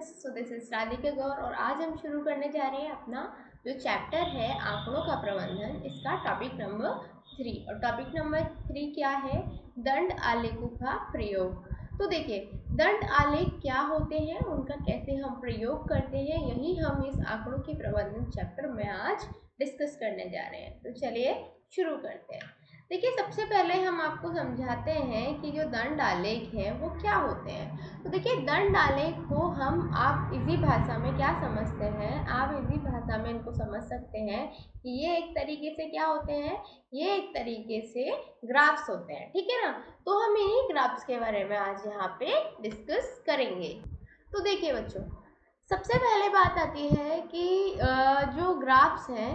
So this is Radhika गौर और आज हम शुरू करने जा रहे हैं अपना जो चैप्टर है आंकड़ों का प्रबंधन, इसका टॉपिक नंबर 3। और टॉपिक नंबर 3 क्या है? दंड आलेखों का प्रयोग। तो देखिए, दंड आलेख क्या होते हैं, उनका कैसे हम प्रयोग करते हैं, यही हम इस आंकड़ों के प्रबंधन चैप्टर में आज डिस्कस करने जा रहे हैं। तो चलिए शुरू करते हैं। देखिए, सबसे पहले हम आपको समझाते हैं कि जो दंड आलेख है वो क्या होते हैं। तो देखिए, दंड आलेख को आप इजी भाषा में क्या समझते हैं, आप इजी भाषा में इनको समझ सकते हैं कि ये एक तरीके से क्या होते हैं, ये एक तरीके से ग्राफ्स होते हैं, ठीक है ना। तो हम इन्हीं ग्राफ्स के बारे में आज यहाँ पे डिस्कस करेंगे। तो देखिए बच्चों, सबसे पहले बात आती है कि जो ग्राफ्स हैं,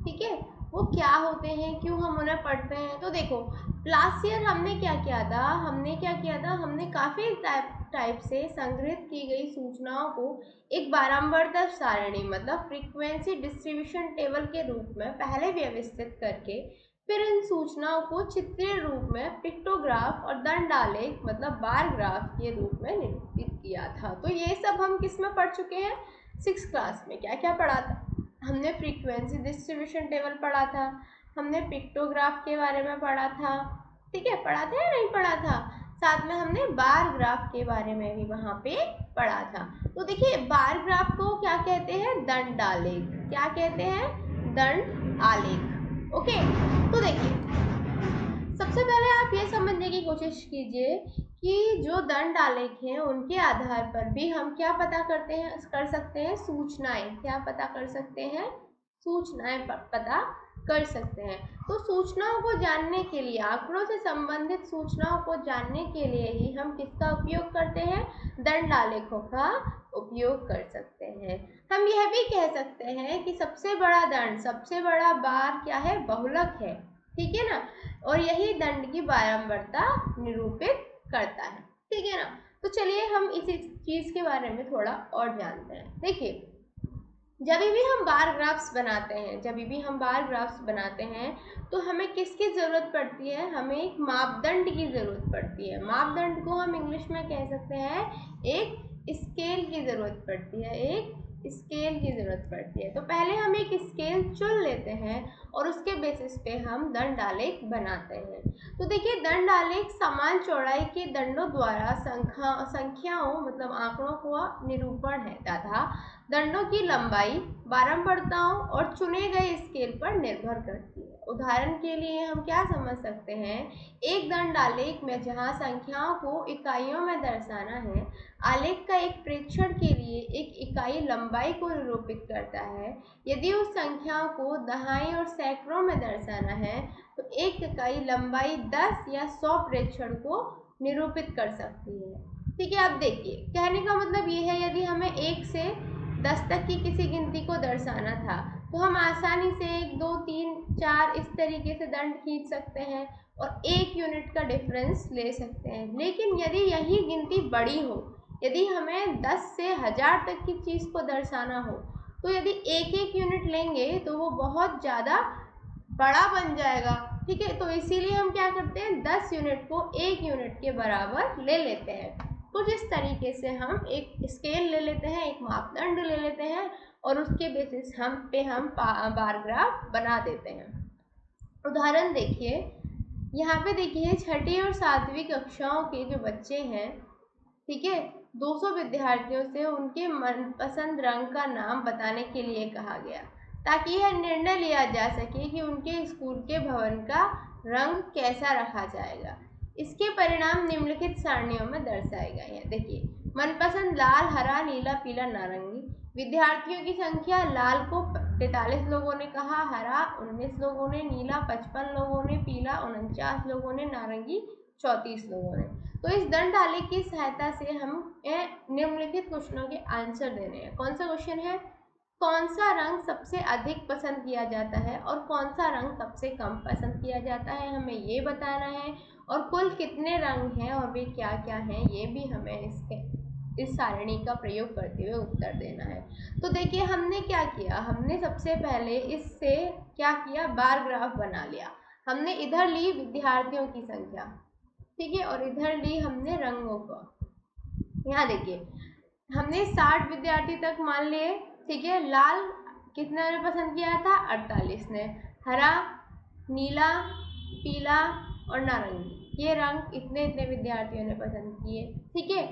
ठीक है, वो क्या होते हैं, क्यों हम उन्हें पढ़ते हैं। तो देखो, लास्ट ईयर हमने क्या किया था, हमने काफ़ी टाइप से संग्रहित की गई सूचनाओं को एक बारंबारता सारणी मतलब फ्रीक्वेंसी डिस्ट्रीब्यूशन टेबल के रूप में पहले व्यवस्थित करके फिर इन सूचनाओं को चित्रीय रूप में पिक्टोग्राफ और दंड आलेख मतलब बार ग्राफ के रूप में निरूपित किया था। तो ये सब हम किस में पढ़ चुके हैं? 6th क्लास में। क्या क्या पढ़ा था हमने? फ्रीक्वेंसी डिस्ट्रीब्यूशन टेबल पढ़ा था, हमने पिक्टोग्राफ के बारे में पढ़ा था, ठीक है, पढ़ा था या नहीं पढ़ा था? साथ में हमने बार ग्राफ के बारे में भी वहाँ पे पढ़ा था। तो देखिए, बार ग्राफ को क्या कहते हैं? दंड आलेख। क्या कहते हैं? दंड आलेख। ओके, तो देखिए, सबसे पहले आप ये समझने की कोशिश कीजिए कि जो दंड आलेख हैं उनके आधार पर भी हम क्या पता कर सकते हैं? सूचनाएं। क्या पता कर सकते हैं? सूचनाएं पता कर सकते हैं। तो सूचनाओं को जानने के लिए, आंकड़ों से संबंधित सूचनाओं को जानने के लिए ही हम किसका उपयोग करते हैं? दंड आलेखों का उपयोग कर सकते हैं। हम यह भी कह सकते हैं कि सबसे बड़ा दंड, सबसे बड़ा बार क्या है? बहुलक है, ठीक है ना। और यही दंड की बारंबारता निरूपित करता है, ठीक है ना। तो चलिए हम इसी चीज के बारे में थोड़ा और जानते हैं। देखिए, जब भी हम बार ग्राफ्स बनाते हैं तो हमें किसकी जरूरत पड़ती है? हमें एक मापदंड की जरूरत पड़ती है। मापदंड को हम इंग्लिश में कह सकते हैं एक स्केल की जरूरत पड़ती है, एक स्केल की जरूरत पड़ती है। तो पहले हम एक स्केल चुन लेते हैं और उसके बेसिस पे हम दंड आलेख बनाते हैं। तो देखिए, दंड आलेख समान चौड़ाई के दंडों द्वारा संख्याओं मतलब आंकड़ों का निरूपण है तथा दंडों की लंबाई बारंबारताओं और चुने गए स्केल पर निर्भर करती है। उदाहरण के लिए हम क्या समझ सकते हैं? एक दंड आलेख में जहां संख्याओं को इकाइयों में दर्शाना है, आलेख का एक प्रेक्षण के लिए एक इकाई लंबाई को निरूपित करता है। यदि उस संख्याओं को दहाई और सैकड़ों में दर्शाना है तो एक इकाई लंबाई 10 या 100 प्रेक्षण को निरूपित कर सकती है, ठीक है। अब देखिए, कहने का मतलब ये है, यदि हमें 1 से 10 तक की किसी गिनती को दर्शाना था तो हम आसानी से 1, 2, 3, 4 इस तरीके से दंड खींच सकते हैं और 1 यूनिट का डिफरेंस ले सकते हैं। लेकिन यदि यही गिनती बड़ी हो, यदि हमें 10 से 1000 तक की चीज़ को दर्शाना हो, तो यदि एक एक यूनिट लेंगे तो वो बहुत ज़्यादा बड़ा बन जाएगा, ठीक है। तो इसीलिए हम क्या करते हैं? 10 यूनिट को 1 यूनिट के बराबर ले लेते हैं। कुछ इस तरीके से हम एक स्केल ले लेते हैं, एक मापदंड ले लेते हैं और उसके बेसिस हम बार ग्राफ बना देते हैं। उदाहरण देखिए, यहाँ पे देखिए, 6ठी और 7वीं कक्षाओं के जो बच्चे हैं, ठीक है, 200 विद्यार्थियों से उनके मनपसंद रंग का नाम बताने के लिए कहा गया ताकि यह निर्णय लिया जा सके कि उनके स्कूल के भवन का रंग कैसा रखा जाएगा। इसके परिणाम निम्नलिखित सारणियों में दर्शाए गए हैं। देखिए, मनपसंद लाल, हरा, नीला, पीला, नारंगी। विद्यार्थियों की संख्या, लाल को 43 लोगों ने कहा, हरा 19 लोगों ने, नीला 55 लोगों ने, पीला 49 लोगों ने, नारंगी 34 लोगों ने। तो इस दंड आलेख की सहायता से हम निम्नलिखित क्वेश्चनों के आंसर देने हैं। कौन सा क्वेश्चन है? कौन सा रंग सबसे अधिक पसंद किया जाता है और कौन सा रंग सबसे कम पसंद किया जाता है, हमें ये बताना है। और कुल कितने रंग हैं और वे क्या क्या हैं, ये भी हमें इस सारणी का प्रयोग करते हुए उत्तर देना है। तो देखिए, हमने क्या किया? हमने सबसे पहले इससे क्या किया? बार ग्राफ बना लिया। हमने इधर ली विद्यार्थियों की संख्या, ठीक है, और इधर ली हमने रंगों को। यहाँ देखिए, हमने 60 विद्यार्थी तक मान लिए, ठीक है। लाल कितने ने पसंद किया था? 48 ने। हरा, नीला, पीला और नारंगी, ये रंग इतने इतने विद्यार्थियों ने पसंद किए, ठीक है।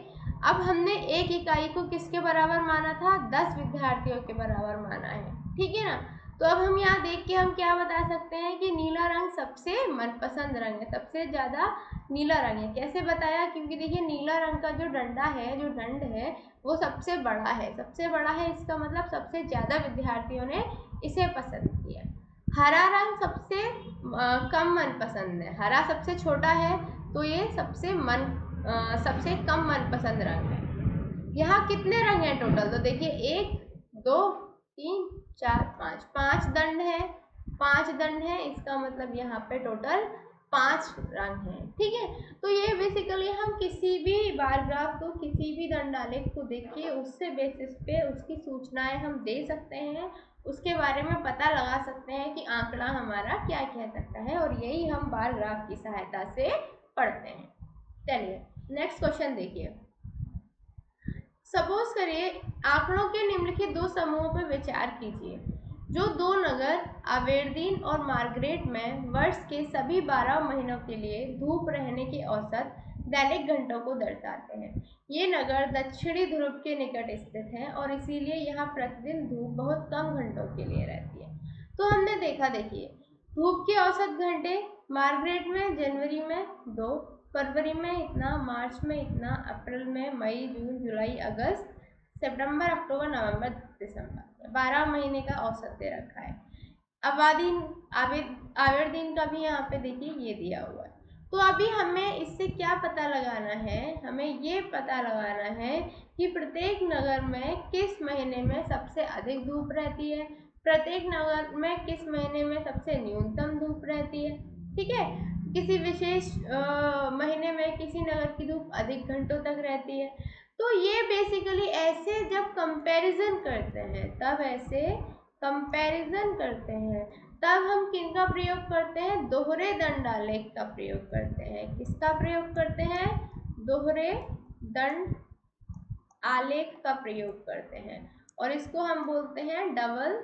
अब हमने एक इकाई को किसके बराबर माना था? 10 विद्यार्थियों के बराबर माना है, ठीक है ना। तो अब हम यहाँ देख के हम क्या बता सकते हैं कि नीला रंग सबसे मनपसंद रंग है, सबसे ज़्यादा नीला रंग है। कैसे बताया? क्योंकि देखिए नीला रंग का जो डंडा है, जो दंड है, वो सबसे बड़ा है। सबसे बड़ा है इसका मतलब सबसे ज़्यादा विद्यार्थियों ने इसे पसंद किया। हरा रंग सबसे कम मनपसंद है। हरा सबसे छोटा है, तो ये सबसे कम मनपसंद रंग है। यहाँ कितने रंग हैं टोटल? तो देखिए 1 2 3 4 5, 5 दंड है। 5 दंड है, इसका मतलब यहाँ पे टोटल 5 रंग हैं, ठीक है। तो ये बेसिकली हम किसी भी बार ग्राफ को, किसी भी दंड आलेख को देख के उससे बेसिस पे उसकी सूचनाएं हम दे सकते हैं, उसके बारे में पता लगा सकते हैं कि आंकड़ा हमारा क्या कह सकता है, और यही हम बार ग्राफ की सहायता से पढ़ते हैं। चलिए नेक्स्ट क्वेश्चन देखिए। सपोज करिए आंकड़ों के निम्नलिखित दो समूहों पर विचार कीजिए जो दो नगर आबेरदीन और मार्गरेट में वर्ष के सभी 12 महीनों के लिए धूप रहने के औसत दैनिक घंटों को दर्शाते हैं। ये नगर दक्षिणी ध्रुव के निकट स्थित हैं और इसीलिए यहाँ प्रतिदिन धूप बहुत कम घंटों के लिए रहती है। तो हमने देखा, देखिए धूप के औसत घंटे मार्गरेट में जनवरी में 2, फरवरी में इतना, मार्च में इतना, अप्रैल में, मई, जून, जुलाई, अगस्त, सितंबर, अक्टूबर, नवंबर, दिसंबर, 12 महीने का औसत दे रखा है। आवेर दिन का भी यहाँ पे देखिए ये दिया हुआ है। तो अभी हमें इससे क्या पता लगाना है? हमें ये पता लगाना है कि प्रत्येक नगर में किस महीने में सबसे अधिक धूप रहती है, प्रत्येक नगर में किस महीने में सबसे न्यूनतम धूप रहती है, ठीक है। किसी विशेष महीने में किसी नगर की धूप अधिक घंटों तक रहती है। तो ये बेसिकली ऐसे जब कंपैरिजन करते हैं, तब ऐसे कंपैरिजन करते हैं, तब हम किनका प्रयोग करते हैं? दोहरे दंड आलेख का प्रयोग करते हैं। किसका प्रयोग करते हैं? दोहरे दंड आलेख का प्रयोग करते हैं, और इसको हम बोलते हैं डबल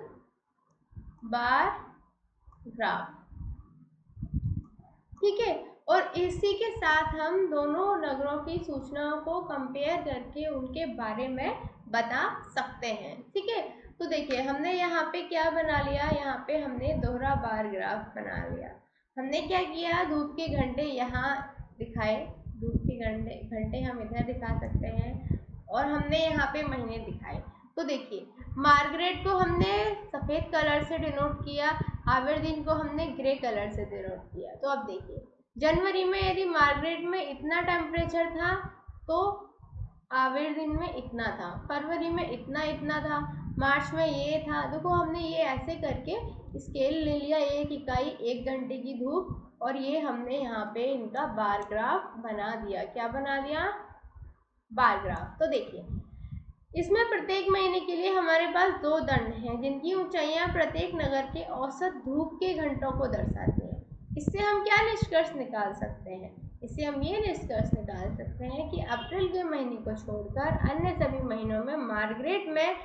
बार ग्राफ, ठीक है। और इसी के साथ हम दोनों नगरों की सूचनाओं को कंपेयर करके उनके बारे में बता सकते हैं, ठीक है। तो देखिए हमने यहाँ पे क्या बना लिया? यहाँ पे हमने दोहरा बार ग्राफ बना लिया। हमने क्या किया? धूप के घंटे यहाँ दिखाए, धूप के घंटे हम इधर दिखा सकते हैं, और हमने यहाँ पे महीने दिखाए। तो देखिए मार्गरेट को हमने सफ़ेद कलर से डिनोट किया, आबेरदीन को हमने ग्रे कलर से डिनोट किया। तो अब देखिए जनवरी में यदि मार्गरेट में इतना टेम्परेचर था तो आबेरदीन में इतना था, फरवरी में इतना इतना था, मार्च में ये था। देखो हमने ये ऐसे करके स्केल ले लिया, एक इकाई, 1 घंटे की धूप, और ये हमने यहाँ पे इनका बार ग्राफ बना दिया। क्या बना दिया? Bar graph. तो देखिए इसमें प्रत्येक महीने के लिए हमारे पास 2 दंड हैं जिनकी ऊंचाइयां प्रत्येक नगर के औसत धूप के घंटों को दर्शाती हैं। इससे हम क्या निष्कर्ष निकाल सकते हैं? इससे हम ये निष्कर्ष निकाल सकते हैं कि अप्रैल के महीने को छोड़कर अन्य सभी महीनों में मार्गरेट में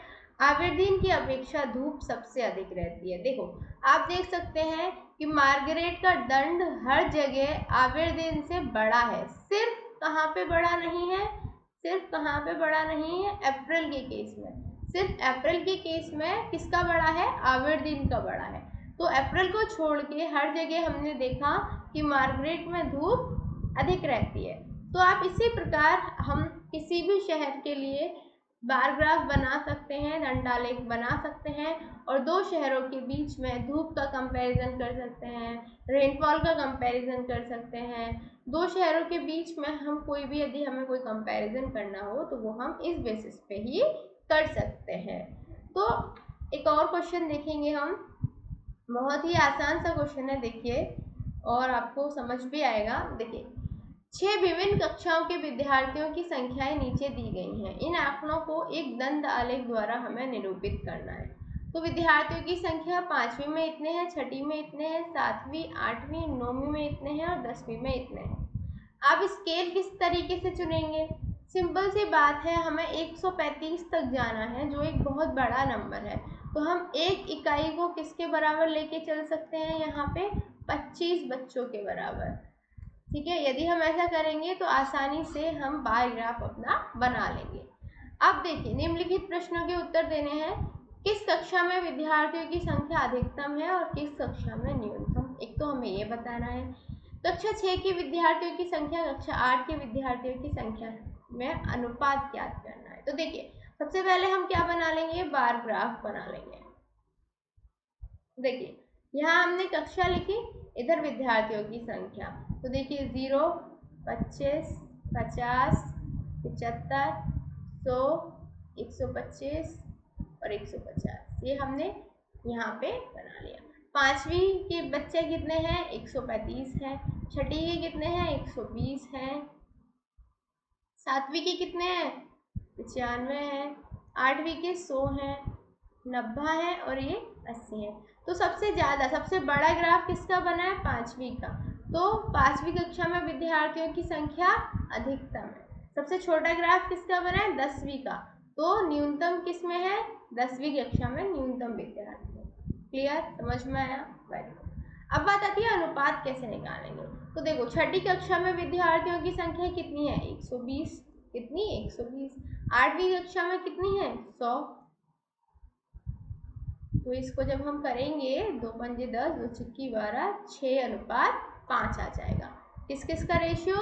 आबेरदीन की अपेक्षा धूप सबसे अधिक रहती है। देखो आप देख सकते हैं कि मार्गरेट का दंड हर जगह आबेरदीन से बड़ा है, सिर्फ कहाँ पे बड़ा नहीं है? सिर्फ कहाँ पे बड़ा नहीं है? अप्रैल के केस में। सिर्फ अप्रैल के केस में किसका बड़ा है? आबेरदीन का बड़ा है। तो अप्रैल को छोड़ के हर जगह हमने देखा कि मार्गरेट में धूप अधिक रहती है। तो आप इसी प्रकार हम किसी भी शहर के लिए बार ग्राफ बना सकते हैं, दंडालेख बना सकते हैं, और दो शहरों के बीच में धूप का कंपैरिजन कर सकते हैं, रेनफॉल का कंपैरिजन कर सकते हैं। दो शहरों के बीच में हम कोई भी यदि हमें कोई कंपैरिजन करना हो तो वो हम इस बेसिस पे ही कर सकते हैं। तो एक और क्वेश्चन देखेंगे हम, बहुत ही आसान सा क्वेश्चन है देखिए, और आपको समझ भी आएगा। देखिए 6 विभिन्न कक्षाओं के विद्यार्थियों की संख्याएं नीचे दी गई हैं। इन आंकड़ों को एक दंड आलेख द्वारा हमें निरूपित करना है। तो विद्यार्थियों की संख्या 5वीं में इतने हैं, 6ठी में इतने हैं, 7वीं, 8वीं, 9वीं में इतने हैं और 10वीं में इतने हैं। आप स्केल किस तरीके से चुनेंगे? सिंपल सी बात है, हमें 135 तक जाना है जो एक बहुत बड़ा नंबर है। तो हम एक इकाई को किसके बराबर लेके चल सकते हैं, यहाँ पे 25 बच्चों के बराबर। ठीक है, यदि हम ऐसा करेंगे तो आसानी से हम बार ग्राफ अपना बना लेंगे। अब देखिए, निम्नलिखित प्रश्नों के उत्तर देने हैं। किस कक्षा में विद्यार्थियों की संख्या अधिकतम है और किस कक्षा में न्यूनतम, एक तो हमें ये बताना है। कक्षा 6 के विद्यार्थियों की संख्या कक्षा 8 के विद्यार्थियों की संख्या में अनुपात ज्ञात करना है। तो देखिए, सबसे पहले हम क्या बना लेंगे, बार ग्राफ बना लेंगे। देखिए, यहाँ हमने कक्षा लिखी, इधर विद्यार्थियों की संख्या। तो देखिए 0, 25, 50, 75, 100, 125 और 150, ये हमने यहाँ पे बना लिया। पांचवी के बच्चे कितने हैं, 135 हैं। छठी के कितने हैं, 120 हैं। सातवीं के कितने हैं, 95 हैं। आठवीं के 100 हैं, 90 है और ये 80 है। तो सबसे ज़्यादा, सबसे बड़ा ग्राफ किसका बना है, पांचवी का। तो पांचवी कक्षा में विद्यार्थियों की संख्या अधिकतम है। सबसे छोटा ग्राफ किसका बना है, 10वीं का। तो न्यूनतम किस में है, 10वीं कक्षा में न्यूनतम विद्यार्थी। क्लियर, समझ में आया, वेरी गुड। अब बात आती है अनुपात कैसे निकालेंगे। तो देखो, छठी कक्षा में विद्यार्थियों की संख्या कितनी है, 120। कितनी, 120। आठवीं कक्षा में कितनी है, 100। तो इसको जब हम करेंगे, 2 पंजे 10, 2 छिक्की 12, 6:5 आ जाएगा। किस किस का रेशियो,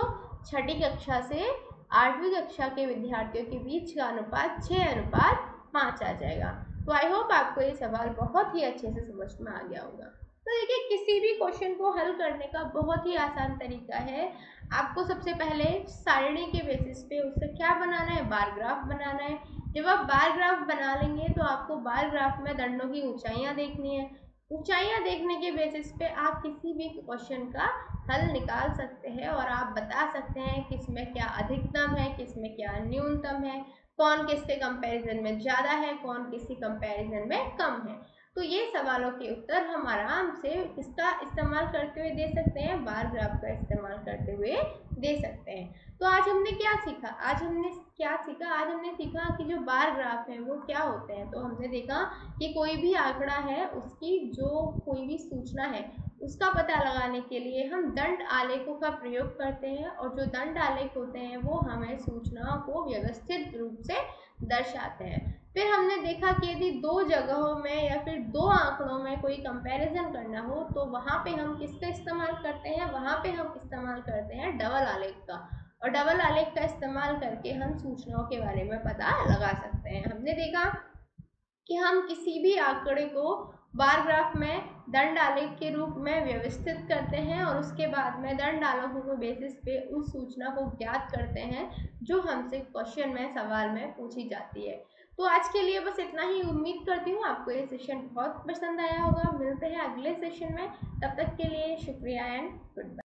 छठी कक्षा से 8वीं कक्षा के विद्यार्थियों के बीच का अनुपात 6:5 आ जाएगा। तो आई होप आपको ये सवाल बहुत ही अच्छे से समझ में आ गया होगा। तो देखिए, किसी भी क्वेश्चन को हल करने का बहुत ही आसान तरीका है। आपको सबसे पहले सारणी के बेसिस पे उससे क्या बनाना है, बार ग्राफ बनाना है। जब आप बार ग्राफ बना लेंगे तो आपको बार ग्राफ में दंडों की ऊंचाइयां देखनी है। ऊंचाइयां देखने के बेसिस पे आप किसी भी क्वेश्चन का हल निकाल सकते हैं और आप बता सकते हैं किस में क्या अधिकतम है, किस में क्या न्यूनतम है, कौन किसके कंपैरिजन में ज़्यादा है, कौन किसी कंपैरिजन में कम है। तो ये सवालों के उत्तर हम आराम से इसका इस्तेमाल करते हुए दे सकते हैं, बार ग्राफ का इस्तेमाल करते हुए दे सकते हैं। तो आज हमने क्या सीखा, आज हमने सीखा कि जो बार ग्राफ है वो क्या होते हैं। तो हमने देखा कि कोई भी आंकड़ा है, उसकी जो कोई भी सूचना है उसका पता लगाने के लिए हम दंड आलेखों का प्रयोग करते हैं, और जो दंड आलेख होते हैं वो हमें सूचनाओं को व्यवस्थित रूप से दर्शाते हैं। फिर हमने देखा कि यदि 2 जगहों में या फिर 2 आंकड़ों में कोई कंपैरिजन करना हो तो वहाँ पे हम किसका इस्तेमाल करते हैं, वहाँ पे हम इस्तेमाल करते हैं डबल आलेख का। और डबल आलेख का इस्तेमाल करके हम सूचनाओं के बारे में पता लगा सकते हैं। हमने देखा कि हम किसी भी आंकड़े को बार ग्राफ में दंड आलेख के रूप में व्यवस्थित करते हैं और उसके बाद में दंड आलेखों के बेसिस पे उस सूचना को ज्ञात करते हैं जो हमसे क्वेश्चन में, सवाल में पूछी जाती है। तो आज के लिए बस इतना ही। उम्मीद करती हूँ आपको ये सेशन बहुत पसंद आया होगा। मिलते हैं अगले सेशन में, तब तक के लिए शुक्रिया एंड गुड बाय।